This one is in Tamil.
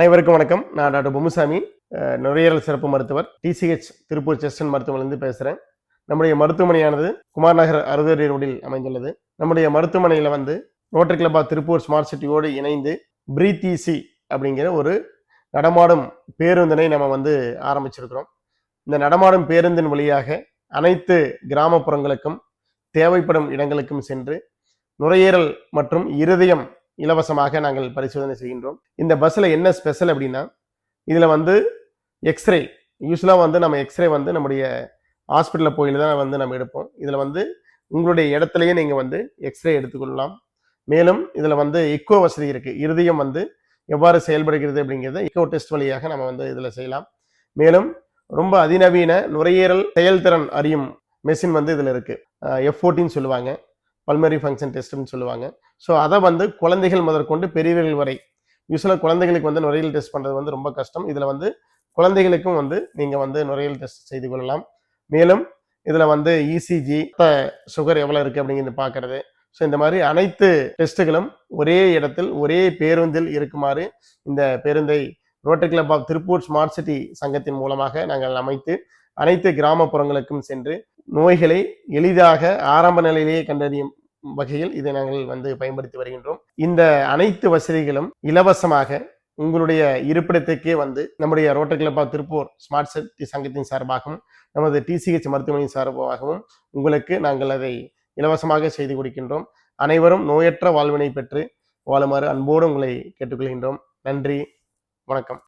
அனைவருக்கும் வணக்கம். நான் டாக்டர் பொம்முசாமி, நுரையீரல் சிறப்பு மருத்துவர், டிசிஹெச் திருப்பூர் செஸ்டன் மருத்துவமனையிலிருந்து பேசுகிறேன். நம்முடைய மருத்துவமனையானது குமார் நகர் 60 ரோடில் அமைந்துள்ளது. நம்முடைய மருத்துவமனையில் Rotary club of Tiruppur smart சிட்டியோடு இணைந்து பிரீத் ஈசி அப்படிங்கிற ஒரு நடமாடும் பேருந்தினை நம்ம ஆரம்பிச்சிருக்கிறோம். இந்த நடமாடும் பேருந்தின் வழியாக அனைத்து கிராமப்புறங்களுக்கும் தேவைப்படும் இடங்களுக்கும் சென்று நுரையீரல் மற்றும் இருதயம் இலவசமாக நாங்கள் பரிசோதனை செய்கின்றோம். இந்த பஸ்ஸில் என்ன ஸ்பெஷல் அப்படின்னா, இதில் எக்ஸ்ரே யூஸ்வலாக நம்ம எக்ஸ்ரே நம்முடைய ஹாஸ்பிட்டலில் போயில தான் நம்ம எடுப்போம். இதில் உங்களுடைய இடத்துலையே நீங்கள் எக்ஸ்ரே எடுத்துக்கொள்ளலாம். மேலும் இதில் எக்கோ வசதி இருக்குது. இருதயம் எவ்வாறு செயல்படுகிறது அப்படிங்கிறத எக்கோ டெஸ்ட் வழியாக நம்ம இதில் செய்யலாம். மேலும் ரொம்ப அதிநவீன நுரையீரல் செயல்திறன் அறியும் மெஷின் இதில் இருக்குது. F14 சொல்லுவாங்க, பல்மரி ஃபங்க்ஷன் டெஸ்ட்னு சொல்லுவாங்க. ஸோ அதை குழந்தைகள் முதற்கொண்டு பெரியவர்கள் வரை யூஸ்வலாக குழந்தைகளுக்கு நுரையீரல் டெஸ்ட் பண்ணுறது ரொம்ப கஷ்டம். இதில் குழந்தைகளுக்கும் நீங்கள் நுரையீரல் டெஸ்ட் செய்து கொள்ளலாம். மேலும் இதில் இசிஜி, சுகர் எவ்வளோ இருக்குது அப்படிங்கிறது பார்க்கறது. ஸோ இந்த மாதிரி அனைத்து டெஸ்ட்டுகளும் ஒரே இடத்தில் ஒரே பேருந்தில் இருக்குமாறு இந்த பேருந்தை rotary club of Tiruppur smart city சங்கத்தின் மூலமாக நாங்கள் அமைத்து அனைத்து கிராமப்புறங்களுக்கும் சென்று நோய்களை எளிதாக ஆரம்ப நிலையிலேயே கண்டறியும் வகையில் இதை நாங்கள் பயன்படுத்தி வருகின்றோம். இந்த அனைத்து வசதிகளும் இலவசமாக உங்களுடைய இருப்பிடத்துக்கே நம்முடைய rotary club of Tiruppur smart city சங்கத்தின் சார்பாகவும் நமது டிசிஹெச் மருத்துவமனையின் சார்பாகவும் உங்களுக்கு நாங்கள் அதை இலவசமாக செய்து கொடுக்கின்றோம். அனைவரும் நோயற்ற வாழ்வினை பெற்று வாழுமாறு அன்போடு உங்களை கேட்டுக்கொள்கின்றோம். நன்றி, வணக்கம்.